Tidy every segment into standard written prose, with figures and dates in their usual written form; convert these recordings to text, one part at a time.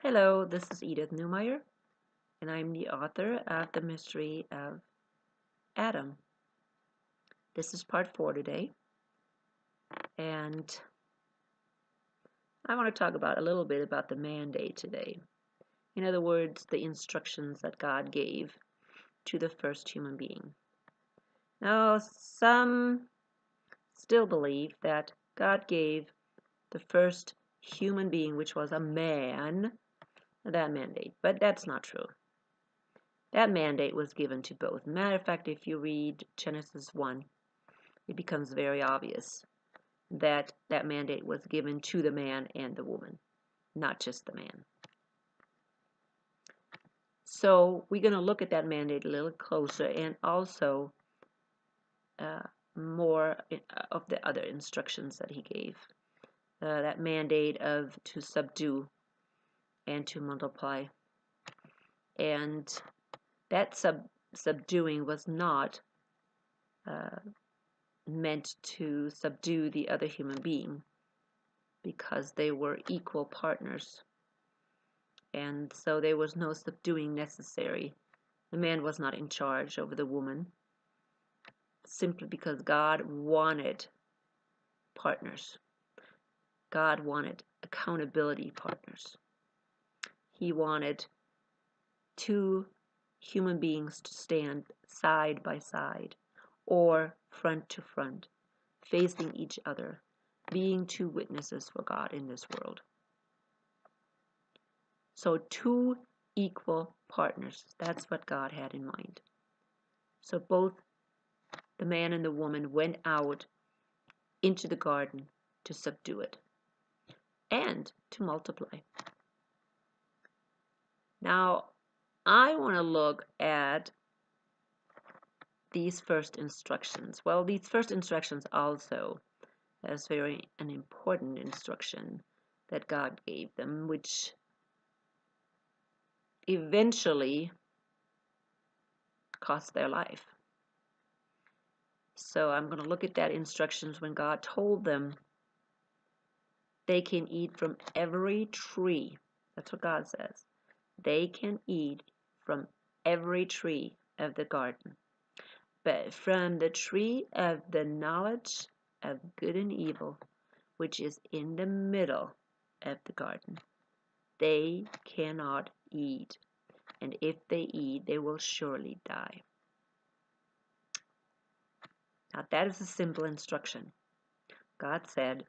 Hello, this is Edith Neumeyer, and I'm the author of The Mystery of Adam. This is part 4 today, and I want to talk about a little bit about the mandate today. In other words, the instructions that God gave to the first human being. Now, some still believe that God gave the first human being, which was a man, that mandate, but that's not true. That mandate was given to both. Matter of fact, if you read Genesis 1, it becomes very obvious that that mandate was given to the man and the woman, not just the man. So we're going to look at that mandate a little closer and also more of the other instructions that he gave. That mandate of to subdue and to multiply. And that subduing was not meant to subdue the other human being because they were equal partners. And so there was no subduing necessary. The man was not in charge over the woman, simply because God wanted partners. God wanted accountability partners. He wanted two human beings to stand side by side or front to front, facing each other, being two witnesses for God in this world. So two equal partners, that's what God had in mind. So both the man and the woman went out into the garden to subdue it and to multiply. Now, I want to look at these first instructions. Well, these first instructions also is an important instruction that God gave them, which eventually cost their life. So I'm going to look at that instructions when God told them they can eat from every tree. That's what God says. They can eat from every tree of the garden. But from the tree of the knowledge of good and evil, which is in the middle of the garden, they cannot eat. And if they eat, they will surely die. Now that is a simple instruction. God said,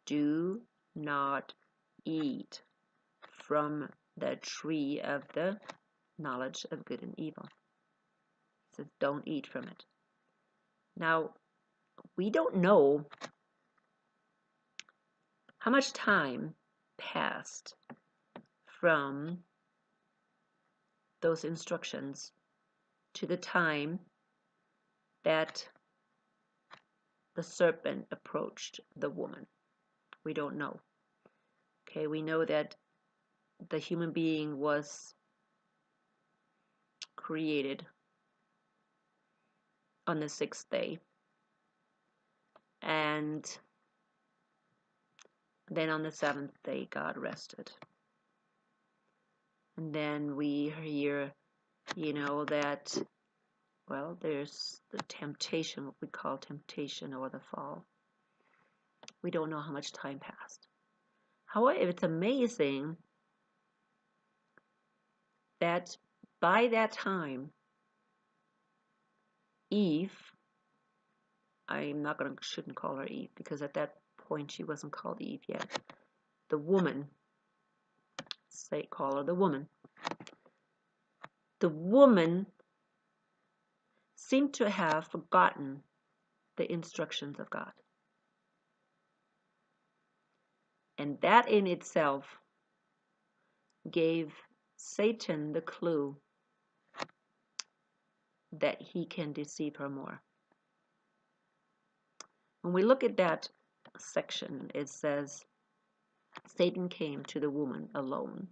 do not eat from the tree of the knowledge of good and evil. He says, don't eat from it. Now, we don't know how much time passed from those instructions to the time that the serpent approached the woman. We don't know. Okay, we know that the human being was created on the 6th day, and then on the 7th day God rested. And then we hear, that, well, there's the temptation, what we call temptation or the fall. We don't know how much time passed. However, it's amazing that by that time, Eve, shouldn't call her Eve, because at that point she wasn't called Eve yet. The woman, call her the woman. The woman seemed to have forgotten the instructions of God. And that in itself gave Satan the clue that he can deceive her more. When we look at that section, it says, Satan came to the woman alone,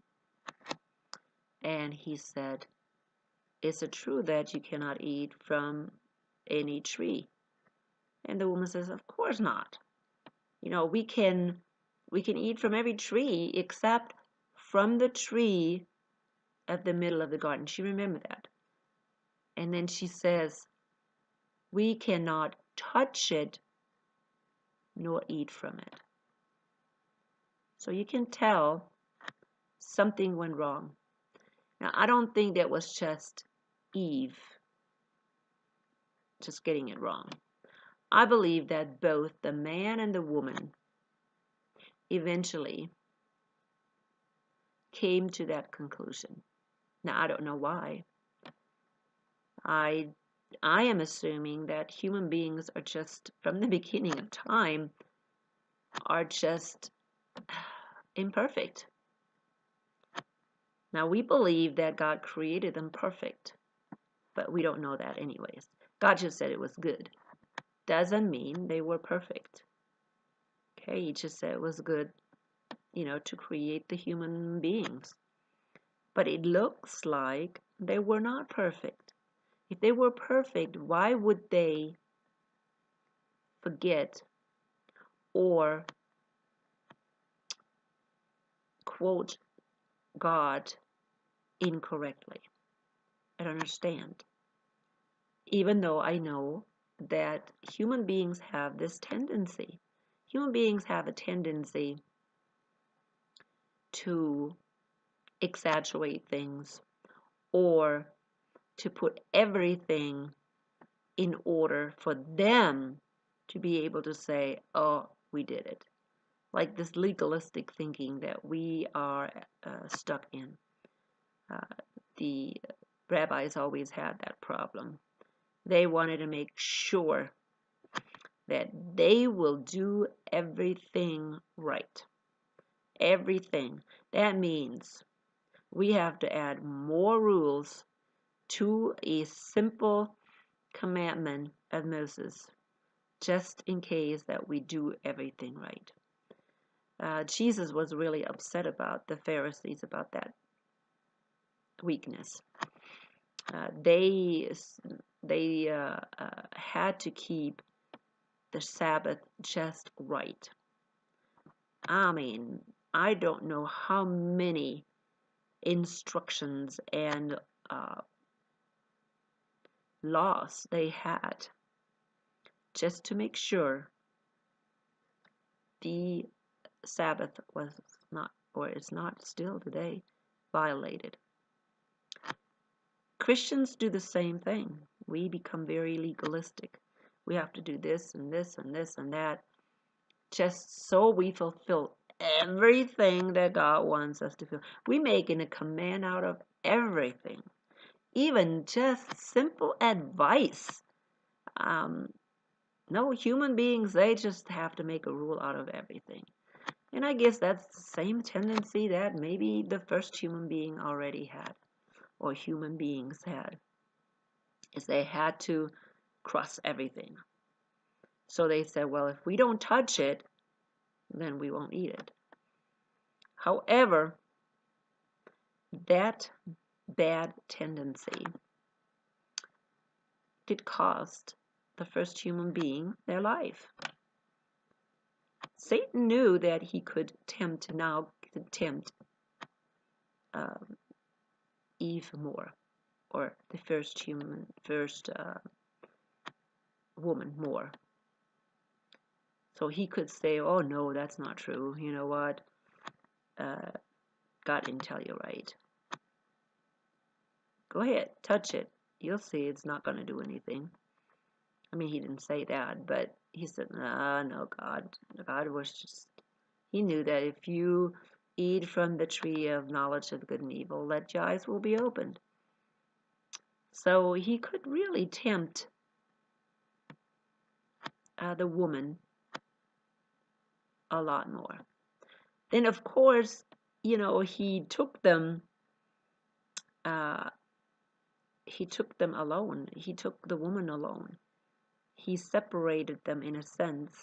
and he said, is it true that you cannot eat from any tree? And the woman says, of course not. We can eat from every tree except from the tree at the middle of the garden. She remembered that. And then she says, we cannot touch it nor eat from it. So you can tell something went wrong. Now, I don't think that was just Eve just getting it wrong. I believe that both the man and the woman eventually came to that conclusion. Now, I don't know why. I am assuming that human beings are just, from the beginning of time, are just imperfect. Now, we believe that God created them perfect, but we don't know that anyways. God just said it was good. Doesn't mean they were perfect. Okay, he just said it was good, to create the human beings. But it looks like they were not perfect. If they were perfect, why would they forget or quote God incorrectly? I don't understand. Even though I know that human beings have this tendency. Human beings have a tendency to exaggerate things or to put everything in order for them to be able to say, oh, we did it. Like this legalistic thinking that we are stuck in. The rabbis always had that problem. They wanted to make sure that they will do everything right. Everything. That means we have to add more rules to a simple commandment of Moses, just in case that we do everything right. Jesus was really upset about the Pharisees about that weakness. They had to keep the Sabbath just right. I mean, I don't know how many instructions and laws they had just to make sure the Sabbath was not, or is not still today, violated. Christians do the same thing. We become very legalistic. We have to do this and this and this and that just so we fulfill everything that God wants us to fulfill. We making a command out of everything. Even just simple advice. No, human beings, they just have to make a rule out of everything. And I guess that's the same tendency that maybe the first human being already had, or human beings had, is they had to cross everything. So they said, well, if we don't touch it, then we won't eat it. However, that bad tendency did cost the first human being their life. Satan knew that he could tempt Eve more, or the first woman more. So he could say, oh no, that's not true. You know what? God didn't tell you right. Go ahead, touch it. You'll see it's not going to do anything. I mean, he didn't say that, but he said, no, God was just, he knew that if you eat from the tree of knowledge of good and evil, that your eyes will be opened. So he could really tempt the woman a lot more. Then, of course, he took them alone. He took the woman alone. He separated them in a sense.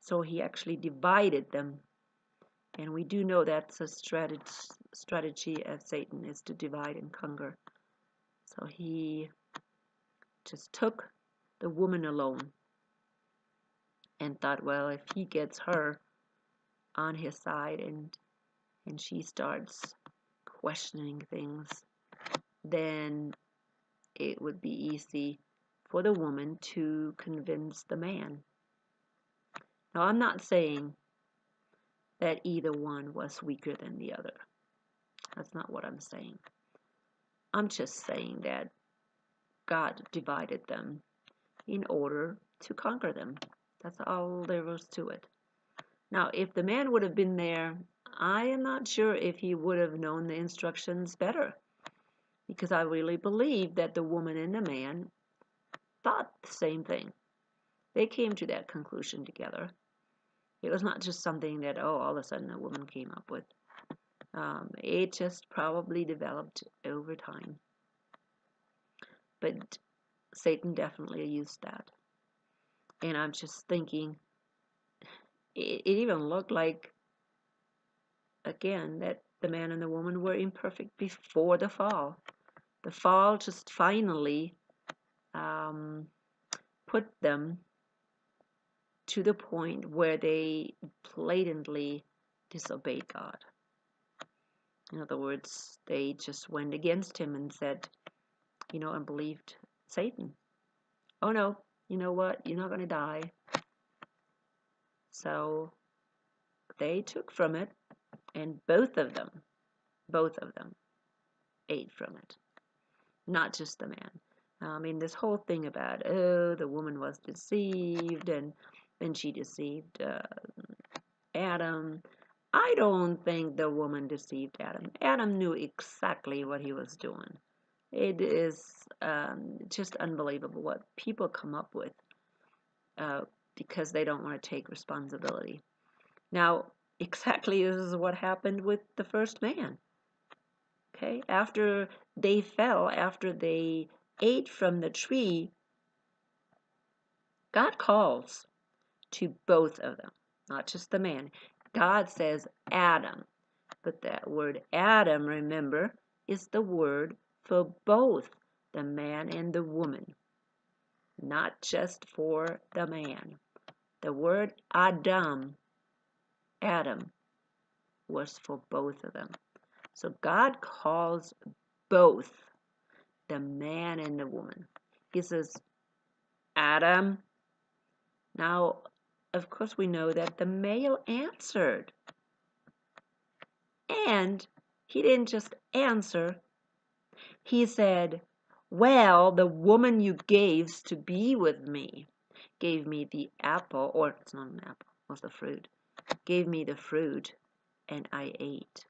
So he actually divided them. And we do know that's a strategy of Satan, is to divide and conquer. So he just took the woman alone and thought, well, if he gets her on his side and she starts questioning things, then it would be easy for the woman to convince the man. Now, I'm not saying that either one was weaker than the other. That's not what I'm saying. I'm just saying that God divided them in order to conquer them. That's all there was to it. Now, if the man would have been there, I am not sure if he would have known the instructions better, because I really believe that the woman and the man thought the same thing. They came to that conclusion together. It was not just something that, oh, all of a sudden a woman came up with. It just probably developed over time. But Satan definitely used that. And I'm just thinking, it even looked like, again, that the man and the woman were imperfect before the fall. The fall just finally put them to the point where they blatantly disobeyed God. In other words, they just went against him and said, and believed Satan. Oh no, you know what? You're not going to die. So they took from it, and both of them ate from it. Not just the man. I mean, this whole thing about, oh, the woman was deceived, and then she deceived Adam. I don't think the woman deceived Adam. Adam knew exactly what he was doing. It is just unbelievable what people come up with because they don't want to take responsibility. Now, exactly this is what happened with the first man. Okay, after they fell, after they ate from the tree, God calls to both of them, not just the man. God says Adam, but that word Adam, remember, is the word for both the man and the woman, not just for the man. The word Adam, was for both of them. So God calls both the man and the woman. He says, Adam. Now, of course, we know that the male answered. And he didn't just answer. He said, well, the woman you gave to be with me gave me the apple, or it's not an apple, what's the fruit? Gave me the fruit, and I ate.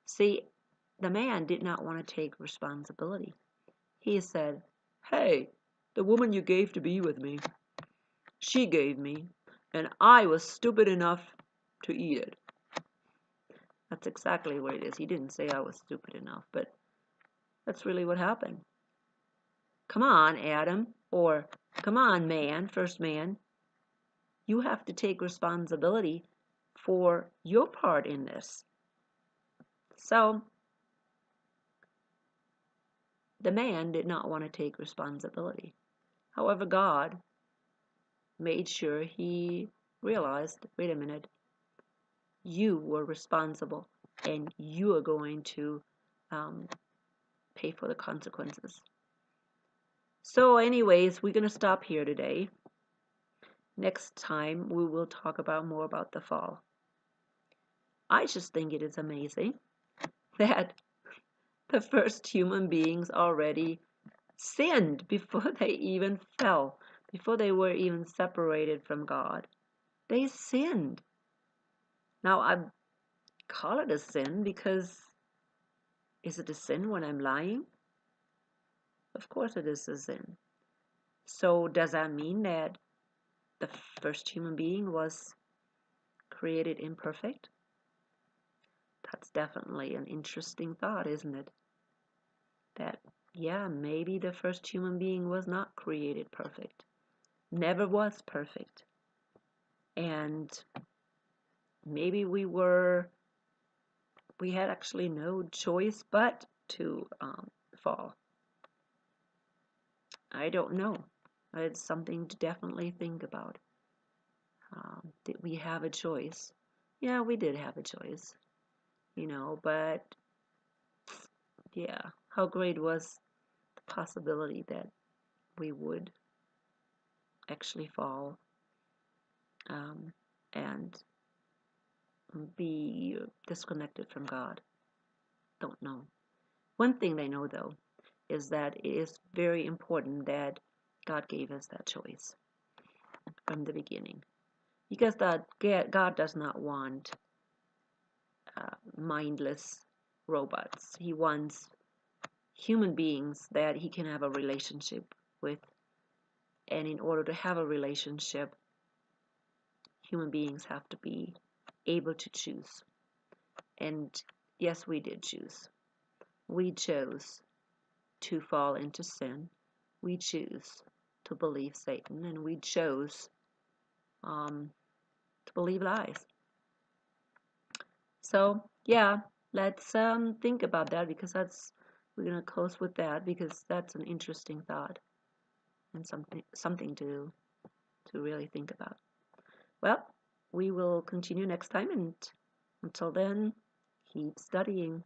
See, the man did not want to take responsibility. He said, hey, the woman you gave to be with me, she gave me, and I was stupid enough to eat it. That's exactly what it is. He didn't say I was stupid enough, but that's really what happened. Come on, Adam, or come on, man, first man. You have to take responsibility for your part in this. So, the man did not want to take responsibility. However, God made sure he realized, wait a minute, you were responsible and you are going to pay for the consequences. So anyways, we're going to stop here today. Next time we will talk about more about the fall. I just think it is amazing that the first human beings already sinned before they even fell, before they were even separated from God. They sinned. Now I call it a sin because is it a sin when I'm lying? Of course it is a sin. So does that mean that the first human being was created imperfect? That's definitely an interesting thought, isn't it? That, yeah, maybe the first human being was not created perfect. Never was perfect. And maybe we had actually no choice but to fall. I don't know. It's something to definitely think about. Did we have a choice? Yeah, we did have a choice. but yeah, how great was the possibility that we would actually fall um, and be disconnected from God. Don't know. One thing I know though is that it is very important that God gave us that choice from the beginning, because God does not want mindless robots. He wants human beings that he can have a relationship with, and in order to have a relationship, human beings have to be able to choose. And yes, we did choose. We chose to fall into sin. We choose to believe Satan, and we chose to believe lies. So yeah, let's think about that, because we're gonna close with that, because that's an interesting thought and something to really think about. Well, we will continue next time, and until then, keep studying.